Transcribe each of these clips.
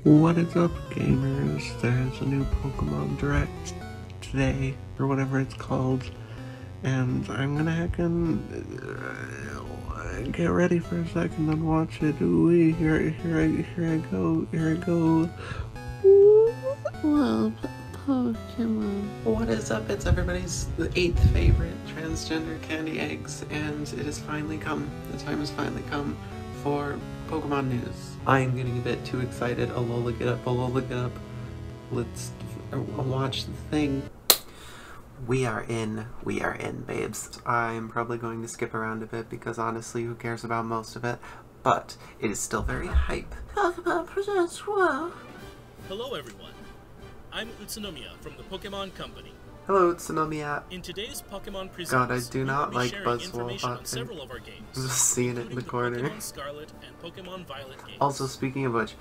What is up, gamers? There's a new Pokemon Direct today, or whatever it's called, and I'm gonna get ready for a second and watch it. Ooh, here I go. Well, Pokemon. What is up? It's everybody's 8th favorite transgender candy eggs, and it has finally come. The time has finally come for Pokemon news. I am getting a bit too excited. Alola, get up. Let's watch the thing. We are in, babes. I'm probably going to skip around a bit because honestly, who cares about most of it? But it is still very hype. Pokemon presents WoW. Hello everyone, I'm Utsunomiya from the Pokemon Company. Hello, Utsunomiya. In today's Pokemon Presents, God, I do not like information on Buzzwole. several of our games, Just seeing it in the corner. Pokemon Scarlet and Pokemon Violet games. Also, speaking of which,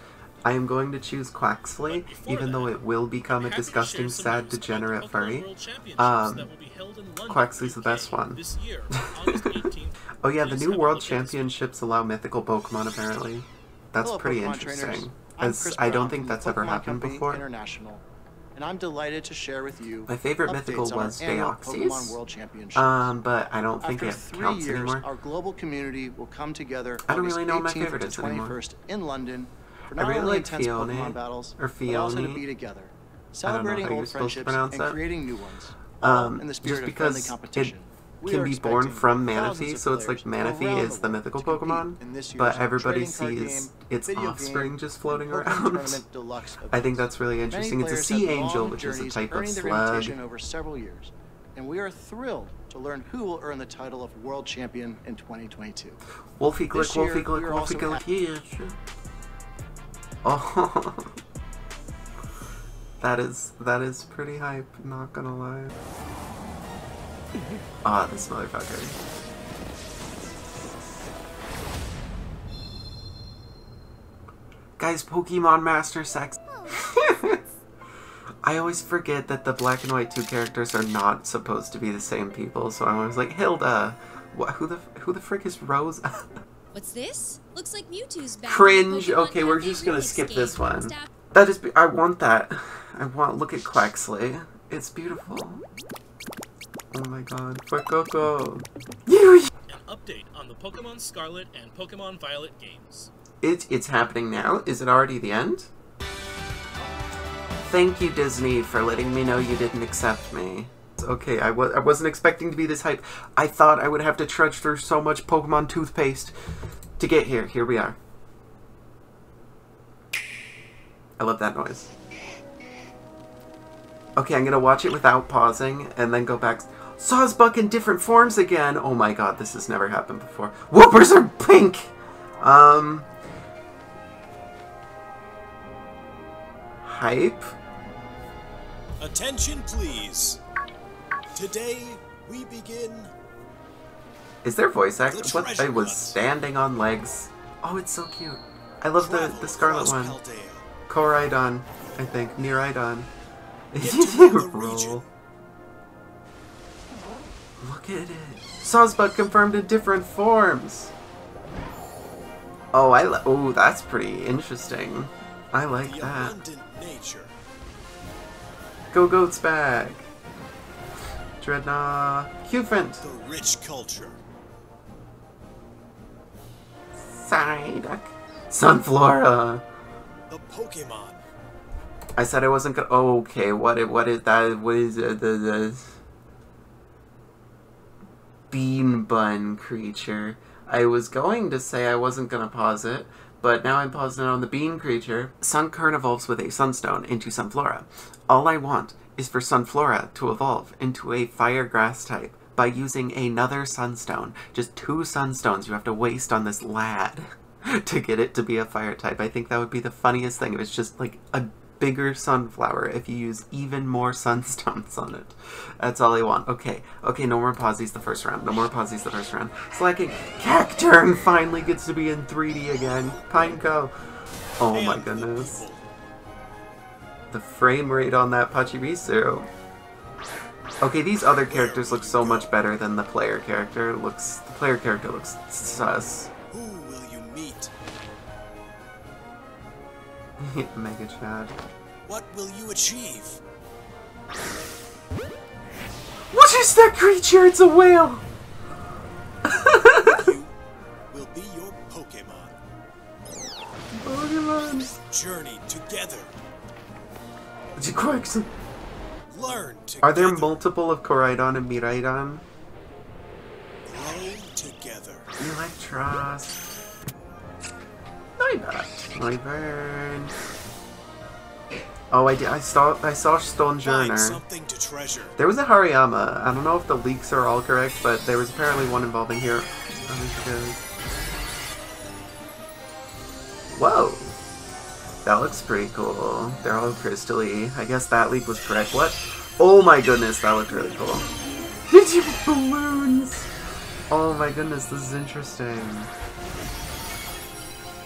I am going to choose Quaxley, even though it will become a disgusting, sad, degenerate furry. Quaxley's the best one. Oh yeah, the new World Championships allow mythical Pokemon, apparently. That's pretty interesting, as I don't think that's ever happened before. And I'm delighted to share with you my favorite mythical was Deoxys, but I don't think it counts anymore. Our global community will come together. I don't really know what my favorite is anymore. In London. I really like Fione, battles, or Fione. To be together, celebrating old friendships and creating new ones. In the spirit just because of competition. it can be born from Manaphy, so it's like Manaphy is the mythical Pokemon, but everybody sees its offspring just floating around. I think that's really interesting. It's a Sea Angel, which is a type of slug. Over several years, and we are thrilled to learn who will earn the title of World Champion in 2022. Wolfie Glick. Yeah, sure. Oh, that is pretty hype, not gonna lie. Ah, this motherfucker. Guys, Pokemon Master Sex. I always forget that the black and white 2 characters are not supposed to be the same people, so I'm always like, Hilda, who the frick is Rose? What's this? Looks like Mewtwo's back. Cringe. Okay, we're just gonna skip this one. That is. I want that. Look at Quaxley. It's beautiful. Oh my god. Fuecoco. An update on the Pokemon Scarlet and Pokemon Violet games. It's happening now. Is it already the end? Thank you, Disney, for letting me know you didn't accept me. Okay, I wasn't expecting to be this hype. I thought I would have to trudge through so much Pokemon toothpaste to get here. Here we are. I love that noise. Okay, I'm gonna watch it without pausing and then go back. Sawsbuck in different forms again! Oh my god, this has never happened before. Whoopers are pink! Hype? Attention, please. Today, we begin... Is there voice act? What? I was standing on legs. Oh, it's so cute. I love the Scarlet one. Koraidon, I think. Miraidon. Roll. Look at it. Sawsbuck confirmed in different forms. Oh, oh, that's pretty interesting. I like that. Go Goats back. Dreadnought. Cufant. The rich culture. Psyduck. Sunflora. The Pokemon. I said I wasn't gonna. Oh, okay, what is that? What is the bean bun creature? I was going to say I wasn't gonna pause it, but now I'm pausing it on the bean creature. Sunkern evolves with a Sunstone into Sunflora. All I want is for Sunflora to evolve into a fire grass type by using another Sunstone. Just 2 Sunstones you have to waste on this lad to get it to be a fire type. I think that would be the funniest thing if it's just like a bigger sunflower if you use even more sunstones on it. That's all I want. Okay, no more pauses the first round. Slacking. Cacturn finally gets to be in 3D again. Pineco. Oh my goodness. The frame rate on that Pachirisu. Okay, these other characters look so much better than the player character. The player character looks sus. Who will you meet? Mega Chad. What will you achieve? What is that creature? It's a whale! You will be your Pokémon. Pokemon! Journey together. Learn together. Are there multiple of Koraidon and Miraidon? Grow together. Electros. Noibat. Noivern. Oh, I saw Find Stonjourner. something to treasure. There was a Hariyama. I don't know if the leaks are all correct, but there was apparently one involving here. Whoa! That looks pretty cool. They're all crystally. I guess that leak was correct. What? Oh my goodness, that looked really cool. Balloons! Oh my goodness, this is interesting.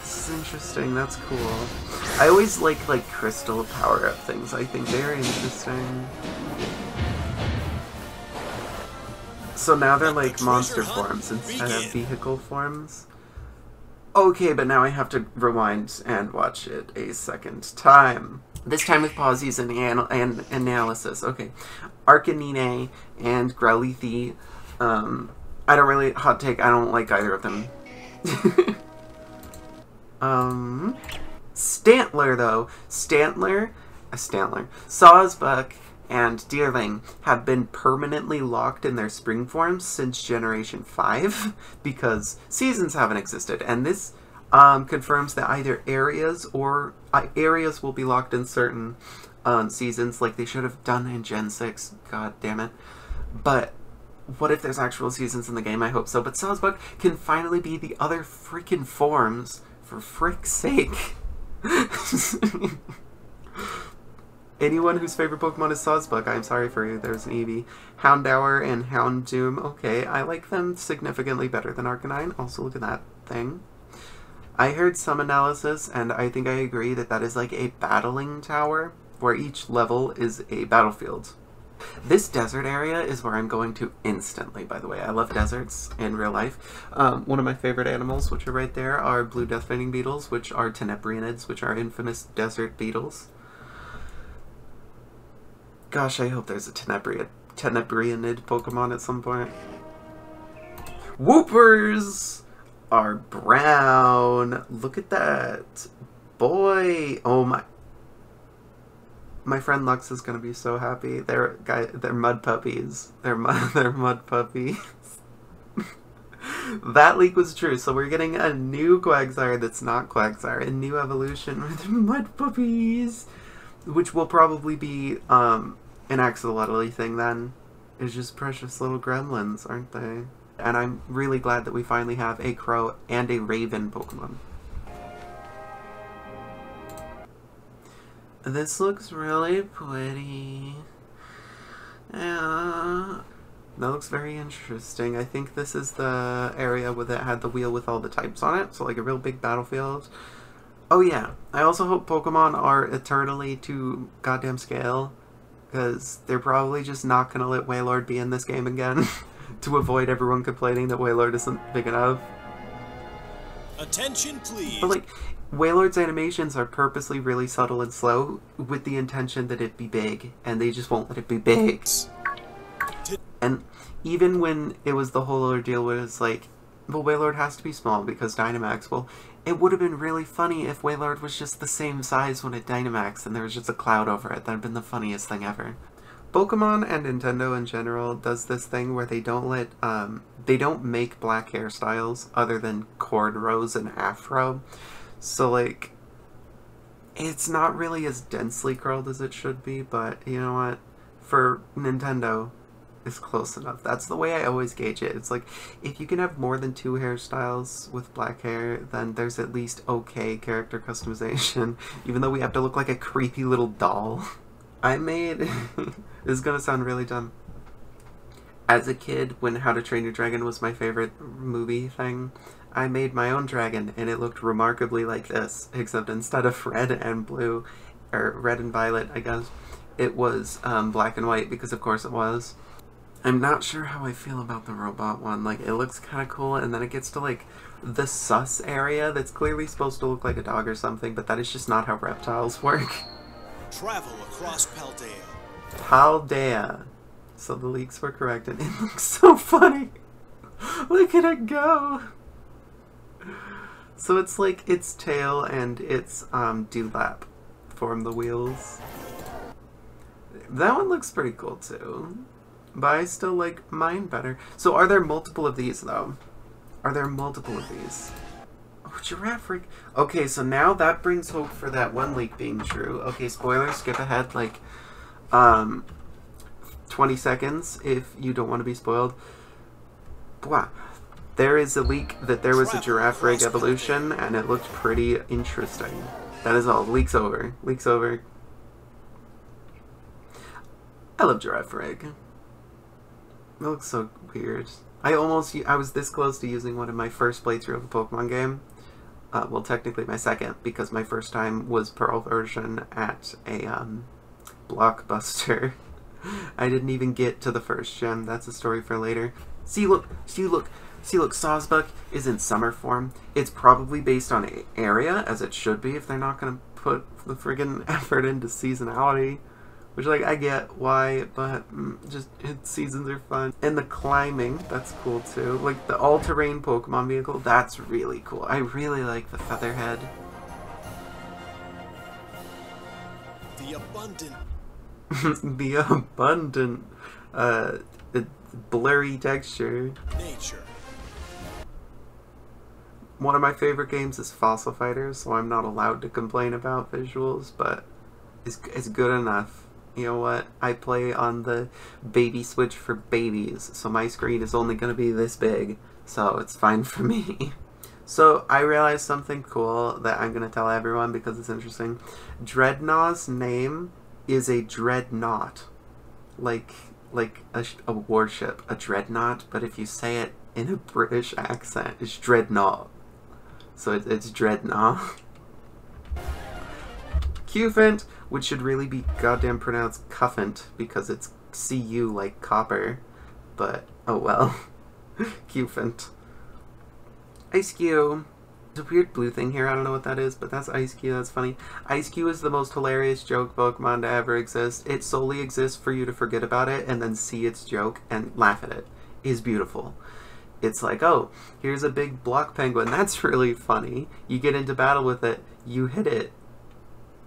This is interesting, that's cool. I always like crystal power-up things. I think they're interesting. So now they're like monster forms instead of vehicle forms. Okay, but now I have to rewind and watch it a second time. This time with pauses and analysis. Okay. Arcanine and Growlithe. I don't really... Hot take, I don't like either of them. Stantler, though. Stantler, Sawsbuck, and Deerling have been permanently locked in their spring forms since Generation 5 because seasons haven't existed, and this confirms that either areas will be locked in certain seasons like they should have done in Gen 6, god damn it. But what if there's actual seasons in the game? I hope so. But Sawsbuck can finally be the other freaking forms, for frick's sake. Anyone whose favorite Pokemon is Sawsbuck, I'm sorry for you. There's an Eevee. Houndour and Houndoom. Okay, I like them significantly better than Arcanine. Also, look at that thing. I heard some analysis, and I think I agree that that is like a battling tower, where each level is a battlefield. This desert area is where I'm going to instantly, by the way. I love deserts in real life. One of my favorite animals, which are right there, are blue death-fighting beetles, which are tenebrionids, which are infamous desert beetles. Gosh, I hope there's a tenebrionid Pokemon at some point. Whoopers are brown. Look at that. Boy. Oh my. My friend Lux is gonna be so happy. They're mud puppies. They're mud puppies. That leak was true, so we're getting a new Quagsire that's not Quagsire, a new evolution with mud puppies, which will probably be an axolotl thing then. It's just precious little gremlins, aren't they? And I'm really glad that we finally have a crow and a raven Pokemon. This looks really pretty. Yeah. That looks very interesting. I think this is the area where it had the wheel with all the types on it, so like a real big battlefield. Oh yeah, I also hope Pokemon are eternally to goddamn scale, because they're probably just not gonna let Wailord be in this game again, to avoid everyone complaining that Wailord isn't big enough. Attention, please. But like, Wailord's animations are purposely really subtle and slow, with the intention that it be big, and they just won't let it be big. And even when it was the whole ordeal where it's like, well, Wailord has to be small because Dynamax, well, it would have been really funny if Wailord was just the same size when it Dynamaxed and there was just a cloud over it. That would have been the funniest thing ever. Pokemon and Nintendo in general does this thing where they don't let, they don't make black hairstyles other than cornrows and afro. So, like, it's not really as densely curled as it should be, but you know what? For Nintendo, it's close enough. That's the way I always gauge it. It's like, if you can have more than 2 hairstyles with black hair, then there's at least okay character customization, even though we have to look like a creepy little doll. I made... this is gonna sound really dumb. As a kid, when How to Train Your Dragon was my favorite movie thing, I made my own dragon, and it looked remarkably like this, except instead of red and blue, or red and violet, I guess, it was black and white, because of course it was. I'm not sure how I feel about the robot one. Like, it looks kind of cool, and then it gets to, like, the sus area that's clearly supposed to look like a dog or something, but that is just not how reptiles work. Travel across Paldea. Paldea. So the leaks were correct, and it looks so funny. Look at it go. So it's like its tail and its dewlap form the wheels. That one looks pretty cool too. But I still like mine better. So are there multiple of these though? Are there multiple of these? Oh, giraffe rig. Okay, so now that brings hope for that one leak being true. Okay, spoiler, skip ahead like 20 seconds if you don't want to be spoiled. Blah. There is a leak that there was a giraffe rig evolution, and it looked pretty interesting. That is all. Leak's over. Leak's over. I love giraffe rig. It looks so weird. I was this close to using one in my first playthrough of a Pokemon game. Well, technically my second, because my first time was Pearl version at a Blockbuster. I didn't even get to the first gem. That's a story for later. See, look. See, look. See, look, Sawsbuck is in summer form. It's probably based on area, as it should be, if they're not going to put the friggin' effort into seasonality. Which, like, I get why, but just, seasons are fun. And the climbing, that's cool, too. Like, the all-terrain Pokemon vehicle, that's really cool. I really like the Featherhead. The abundant. The abundant, blurry texture. Nature. One of my favorite games is Fossil Fighters, so I'm not allowed to complain about visuals, but it's good enough. You know what? I play on the baby switch for babies, so my screen is only going to be this big, so it's fine for me. So I realized something cool that I'm going to tell everyone because it's interesting. Dreadnaught's name is a dreadnought. Like a warship, a dreadnought, but if you say it in a British accent, it's dreadnought. So it's dreadnought. Cufant, which should really be goddamn pronounced cuffant because it's CU like copper. But, oh well. Cufant. Ice-Q. There's a weird blue thing here, I don't know what that is, but that's Ice-Q, that's funny. Ice-Q is the most hilarious joke Pokemon to ever exist. It solely exists for you to forget about it and then see its joke and laugh at it. It is beautiful. It's like, oh, here's a big block penguin, that's really funny. You get into battle with it, you hit it,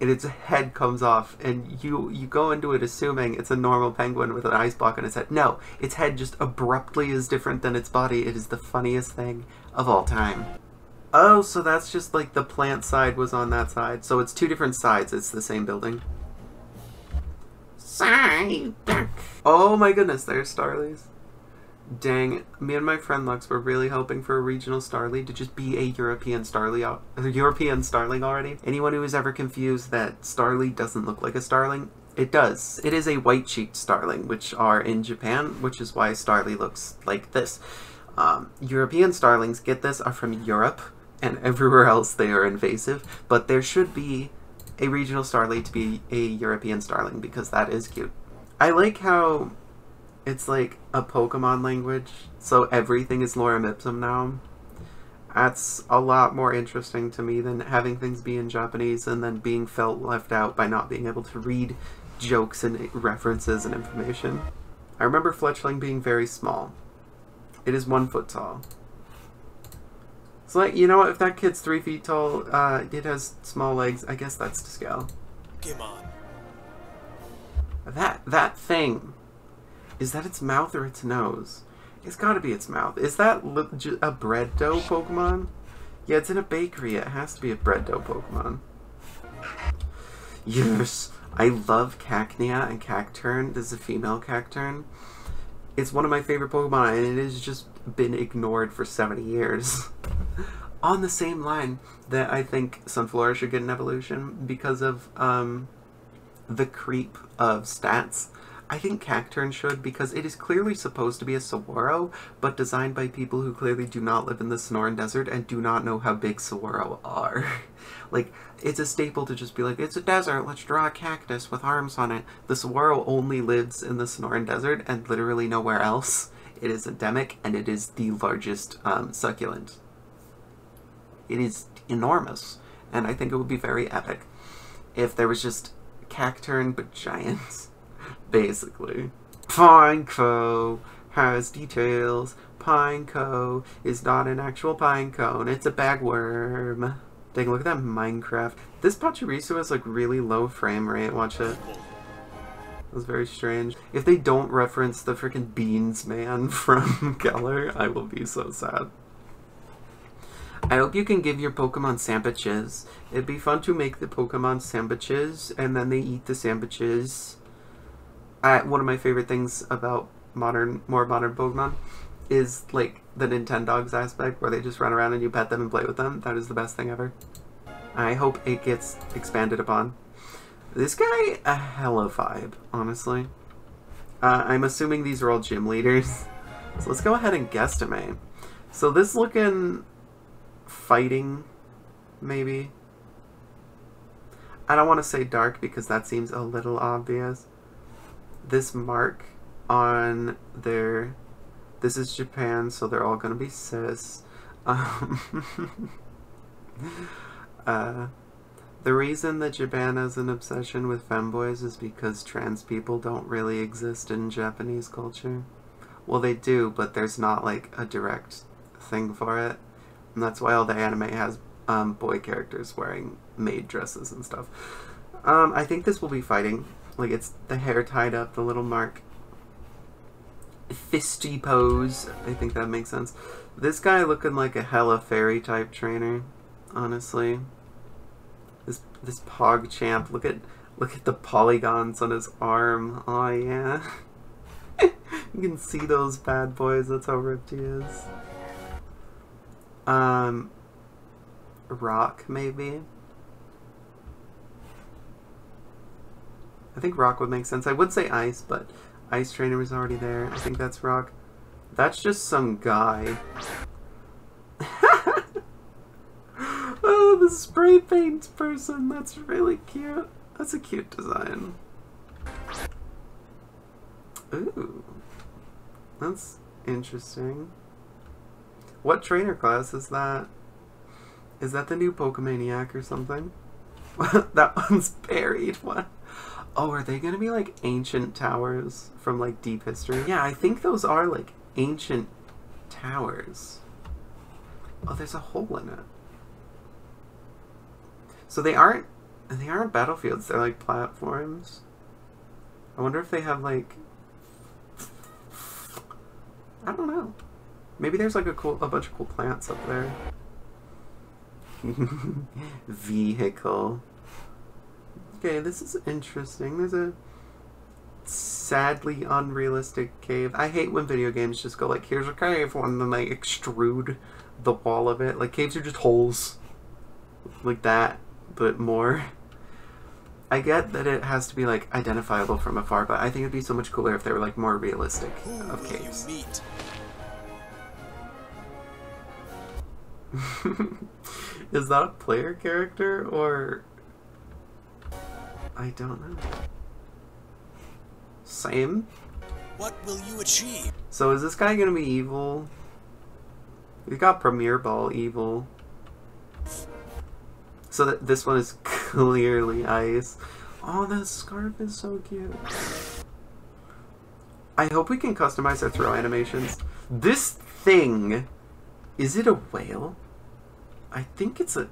and its head comes off, and you go into it assuming it's a normal penguin with an ice block on its head. No, its head just abruptly is different than its body. It is the funniest thing of all time. Oh, so that's just like the plant side was on that side. So it's two different sides. It's the same building. Side. Oh my goodness, there's Starlies. Dang, me and my friend Lux were really hoping for a regional Starly to just be a European Starly already. Anyone who is ever confused that Starly doesn't look like a Starling, it does. It is a white-cheeked Starling, which are in Japan, which is why Starly looks like this. European Starlings, get this, are from Europe, and everywhere else they are invasive, but there should be a regional Starly to be a European Starling, because that is cute. I like how it's like a Pokemon language, so everything is lorem ipsum now. That's a lot more interesting to me than having things be in Japanese and then being felt left out by not being able to read jokes and references and information. I remember Fletchling being very small. It is 1 foot tall. It's like, you know what, if that kid's 3 feet tall, it has small legs, I guess that's to scale. Come on. That thing. Is that its mouth or its nose? It's gotta be its mouth. Is that a bread dough Pokemon? Yeah, it's in a bakery. It has to be a bread dough Pokemon. Yes! I love Cacnea and Cacturne. This is a female Cacturne. It's one of my favorite Pokemon, and it has just been ignored for 70 years. On the same line that I think Sunflora should get an evolution because of the creep of stats. I think Cacturne should because it is clearly supposed to be a Saguaro, but designed by people who clearly do not live in the Sonoran Desert and do not know how big Saguaro are. Like, it's a staple to just be like, it's a desert, let's draw a cactus with arms on it. The saguaro only lives in the Sonoran Desert and literally nowhere else. It is endemic, and it is the largest succulent. It is enormous, and I think it would be very epic if there was just Cacturn but giants, basically. Pineco has details. Pineco is not an actual pine cone, it's a bagworm. Take a look at that Minecraft. This Pachirisu has like really low frame rate, watch it. That was very strange. If they don't reference the freaking Beans Man from Keller, I will be so sad. I hope you can give your Pokemon sandwiches. It'd be fun to make the Pokemon sandwiches, and then they eat the sandwiches. One of my favorite things about more modern Pokemon is like the Nintendogs aspect, where they just run around and you pet them and play with them. That is the best thing ever. I hope it gets expanded upon. This guy, a hella vibe, honestly. I'm assuming these are all gym leaders. So let's go ahead and guesstimate. So this looking fighting, maybe. I don't want to say dark because that seems a little obvious. This mark on their... This is Japan, so they're all going to be cis. The reason that Japan has an obsession with femboys is because trans people don't really exist in Japanese culture. Well, they do, but there's not like a direct thing for it. And that's why all the anime has boy characters wearing maid dresses and stuff. I think this will be fighting. Like, it's the hair tied up, the little mark. Fisty pose. I think that makes sense. This guy looking like a hella fairy type trainer, honestly. This PogChamp. Look at the polygons on his arm. Oh yeah. You can see those bad boys. That's how ripped he is. Rock maybe. I think Rock would make sense. I would say Ice, but Ice Trainer was already there. I think that's Rock. That's just some guy. Oh, the spray paint person. That's really cute. That's a cute design. Ooh. That's interesting. What trainer class is that? Is that the new Pokemaniac or something? That one's buried. What? Oh, are they gonna be like ancient towers from like deep history? Yeah, I think those are like ancient towers. Oh, there's a hole in it. So they aren't battlefields, they're like platforms. I wonder if they have like, I don't know. Maybe there's like a bunch of cool plants up there. Vehicle. Okay, this is interesting. There's a sadly unrealistic cave. I hate when video games just go like, here's a cave, and then they extrude the wall of it. Like, caves are just holes. Like that, but more. I get that it has to be like identifiable from afar, but I think it'd be so much cooler if they were like more realistic of caves. Who will you meet? Is that a player character or... I don't know. Same? What will you achieve? So is this guy gonna be evil? We got Premier Ball evil. So that this one is clearly ice. Oh, that scarf is so cute. I hope we can customize our throw animations. This thing, is it a whale? I think it's a...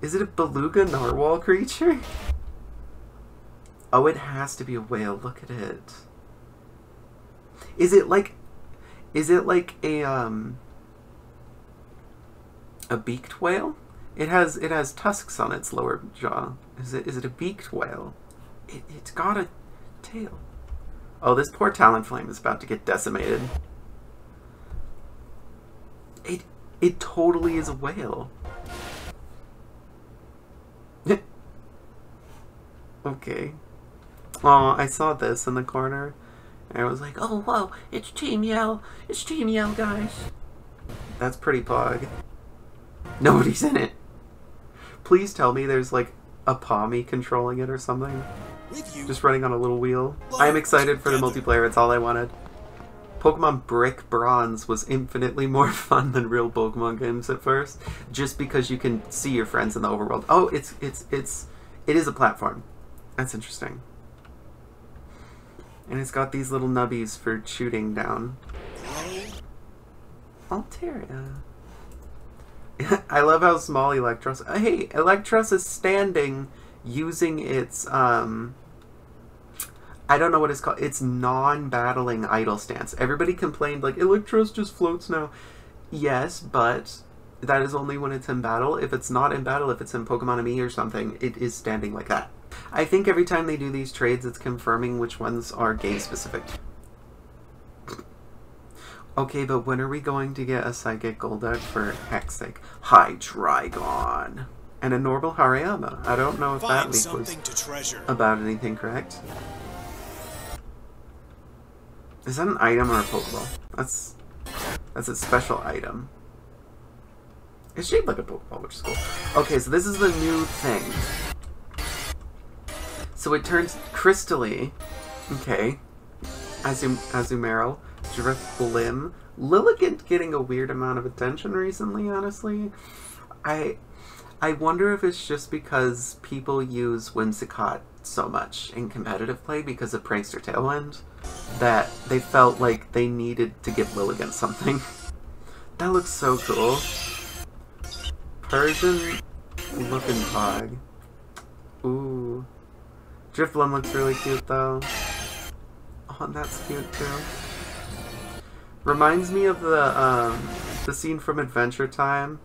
Is it a beluga narwhal creature? Oh, it has to be a whale. Look at it. Is it like a beaked whale? It has tusks on its lower jaw. Is it a beaked whale? It's got a tail. Oh, this poor Talonflame is about to get decimated. It totally is a whale. Okay. Oh, I saw this in the corner, and I was like, oh, whoa, it's Team Yell. It's Team Yell, guys. That's pretty pog. Nobody's in it. Please tell me there's like a Pommy controlling it or something. With you. Just running on a little wheel. I'm excited for the multiplayer, it's all I wanted. Pokemon Brick Bronze was infinitely more fun than real Pokemon games at first, just because you can see your friends in the overworld. Oh, it is a platform. That's interesting. And it's got these little nubbies for shooting down. Altaria. I love how small Electros... Hey, Electros is standing using its, I don't know what it's called. It's non-battling idle stance. Everybody complained, like, Electros just floats now. Yes, but that is only when it's in battle. If it's not in battle, if it's in Pokemon Me or something, it is standing like that. I think every time they do these trades, it's confirming which ones are game-specific. Okay, but when are we going to get a Psychic Golduck for heck's sake? Hydreigon. And a normal Hariyama. I don't know if that leak was about anything, correct? Is that an item or a Pokeball? That's a special item. It's shaped like a Pokeball, which is cool. Okay, so this is the new thing. So it turns crystally. Okay. Azumarill. Drifblim. Lilligant getting a weird amount of attention recently, honestly. I wonder if it's just because people use Whimsicott so much in competitive play because of Prankster Tailwind that they felt like they needed to give Lilligant something. That looks so cool. Persian looking Pog. Ooh. Drifblim looks really cute though. Oh, and that's cute too. Reminds me of the scene from Adventure Time.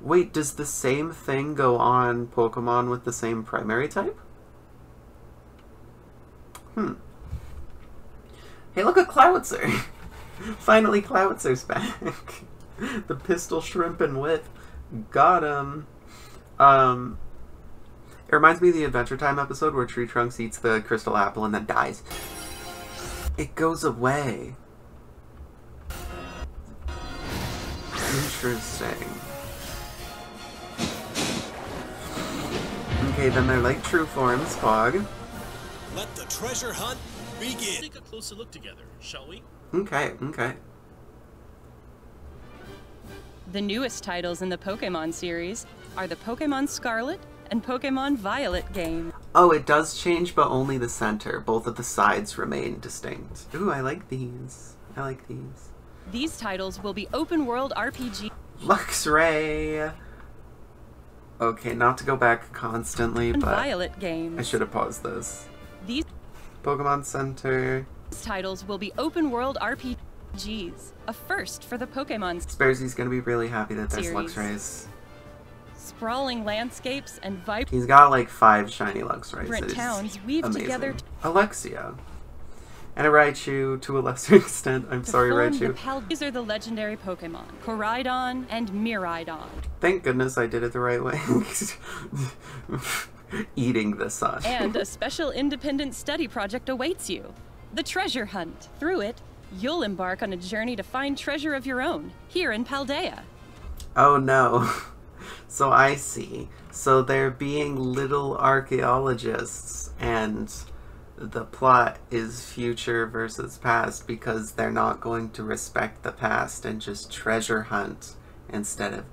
Wait, does the same thing go on Pokemon with the same primary type? Hey, look at Cloudser! Finally, Cloudser's back. The pistol, shrimp, and whip. Got him. It reminds me of the Adventure Time episode where Tree Trunks eats the crystal apple and then dies. It goes away. Interesting. Okay, then they're like true forms, Pog. Let the treasure hunt begin. Take a closer look together, shall we? Okay, okay. The newest titles in the Pokémon series are the Pokémon Scarlet and Pokémon Violet game. Oh, it does change, but only the center. Both of the sides remain distinct. Ooh, I like these. I like these. These titles will be open-world RPG. Luxray! Okay, not to go back constantly, but Violet games. I should have paused this. These Pokemon Center. titles will be open-world RPGs, a first for the Pokémon Sparzy's gonna be really happy that there's series. Luxrays. Sprawling landscapes and vibrant He's got like 5 shiny Luxrays. It is towns weave amazing. together Alexia. And a Raichu to a lesser extent. I'm sorry, Raichu. These are the legendary Pokémon, Koraidon and Miraidon. Thank goodness I did it the right way. Eating the sun. And a special independent study project awaits you. The Treasure Hunt. Through it, you'll embark on a journey to find treasure of your own, here in Paldea. Oh no. So I see. So they're being little archaeologists, and the plot is future versus past because they're not going to respect the past and just treasure hunt instead of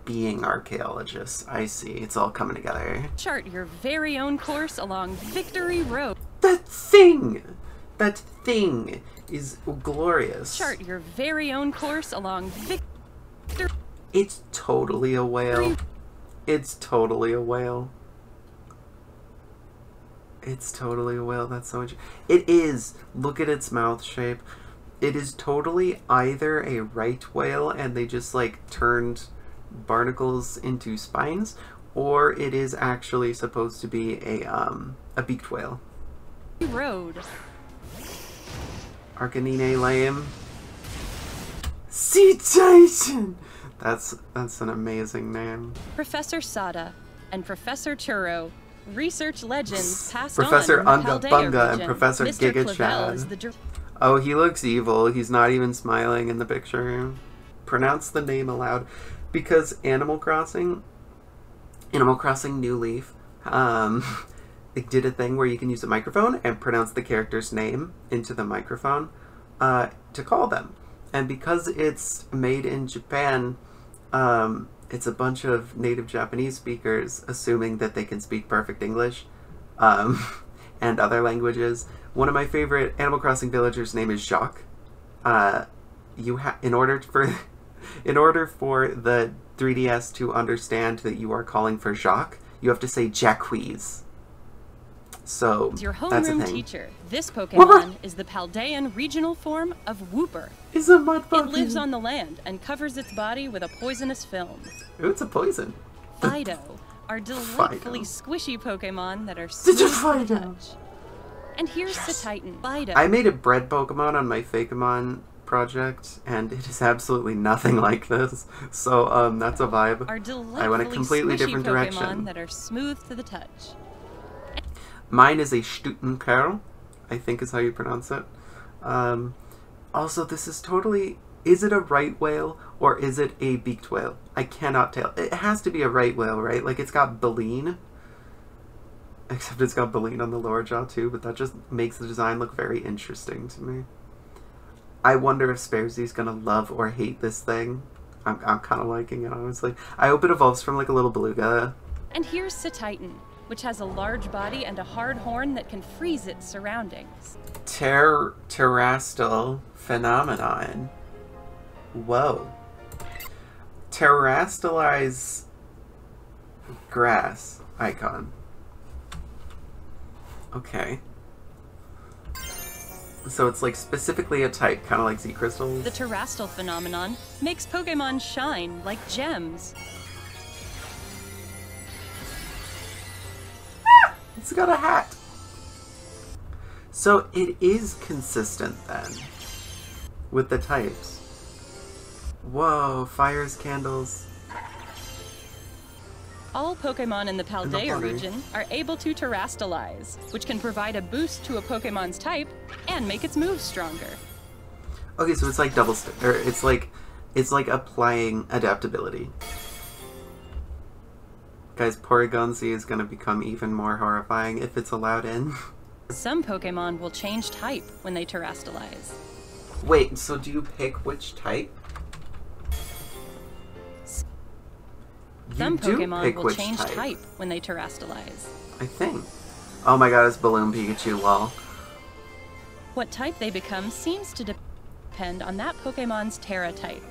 being archaeologists. I see. It's all coming together. Chart your very own course along Victory Road. That thing! That thing is glorious. Chart your very own course along Victory. It's totally a whale. It's totally a whale. It's totally a whale. That's so interesting. It is. Look at its mouth shape. It is totally either a right whale and they just like turned barnacles into spines, or it is actually supposed to be a beaked whale. Road. Arcanine lame. Sea Titan! That's an amazing name. Professor Sada and Professor Churro. Research legends passed Professor on in the Unga Paldea Bunga and region. Professor Mr. Giga Clavel is Chad. the Oh, he looks evil. He's not even smiling in the picture. Pronounce the name aloud. Because Animal Crossing Animal Crossing New Leaf, it did a thing where you can use a microphone and pronounce the character's name into the microphone to call them. And because it's made in Japan, it's a bunch of native Japanese speakers assuming that they can speak perfect English and other languages. One of my favorite Animal Crossing villagers' name is Jacques. In order for the 3DS to understand that you are calling for Jacques, you have to say Jacques. So, Your that's a homeroom thing. teacher. This Pokemon is the Paldean regional form of Wooper. It's a mud It puppy. lives on the land and covers its body with a poisonous film. Ooh, it's a poison. Fido are delightfully Fido. squishy Pokemon that are Did you smooth to find the out? touch. And here's the Titan. Fido. I made a bread Pokemon on my Fakemon project, and it is absolutely nothing like this. So, that's a vibe. Are I went a delightfully completely squishy different Pokemon direction. that are smooth to the touch. Mine is a Stutenkerl, I think is how you pronounce it. Also, this is totally... Is it a right whale, or is it a beaked whale? I cannot tell. It has to be a right whale, right? Like, it's got baleen. Except it's got baleen on the lower jaw, too, but that just makes the design look very interesting to me. I wonder if Sparzy's gonna love or hate this thing. I'm kind of liking it, honestly. I hope it evolves from, like, a little beluga. And here's Titan, which has a large body and a hard horn that can freeze its surroundings. Terrastil phenomenon. Whoa. Terrastilize grass icon. Okay. So it's like specifically a type, kind of like Z crystals. The Terrastil phenomenon makes Pokemon shine like gems. It's got a hat. So it is consistent then with the types. Whoa, fires, candles. All Pokemon in the Paldea body. region are able to Terrastilize, which can provide a boost to a Pokemon's type and make its moves stronger. Okay, so it's like it's like applying adaptability. Guys, Porygon-Z is gonna become even more horrifying if it's allowed in. Some Pokemon will change type when they Terrastilize. Wait, so do you pick which type? Some You do Pokemon pick will which change type when they Terrastilize. I think. Oh my god, it's Balloon Pikachu, lol. What type they become seems to depend on that Pokemon's Terra type.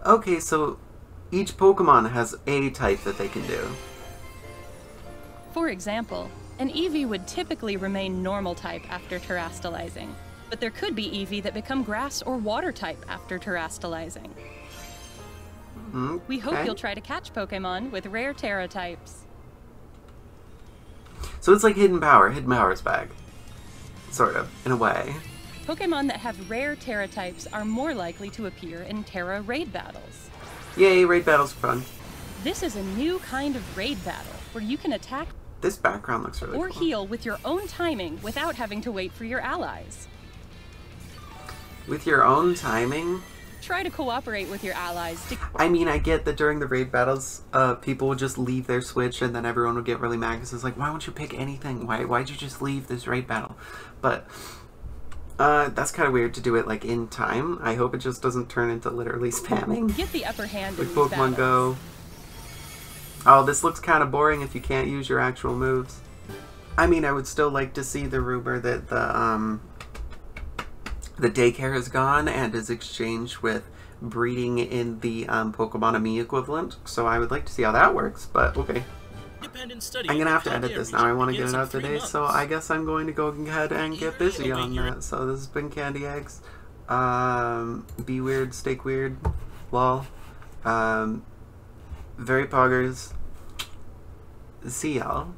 Okay, so each Pokemon has a type that they can do. For example, an Eevee would typically remain normal type after Terrastilizing, but there could be Eevee that become grass or water type after Terrastilizing. We hope Okay. you'll try to catch Pokemon with rare Terra types. So it's like Hidden Power's bag. Sort of, in a way. Pokemon that have rare Terra types are more likely to appear in Terra raid battles. Yay, raid battles are fun. This is a new kind of raid battle where you can attack This background looks really or cool. heal with your own timing without having to wait for your allies. With your own timing? Try to cooperate with your allies to I mean, I get that during the raid battles, people would just leave their Switch and then everyone would get really mad because it's like, why won't you pick anything? Why'd you just leave this raid battle? But, that's kind of weird to do it, like, in time. I hope it just doesn't turn into literally spamming. get the upper hand in Like these Pokemon battles. Go. Oh, this looks kind of boring if you can't use your actual moves. I mean, I would still like to see the rumor that the daycare is gone and is exchanged with breeding in the Pokemon Ami equivalent. So I would like to see how that works, but okay. Independent study I'm of gonna the have to edit Paldea this now. I region want to get begins it in out 3 today, so months. I guess I'm going to go ahead and get busy on that. So this has been Candy Eggs. Be weird, steak weird, lol. Very poggers. See y'all.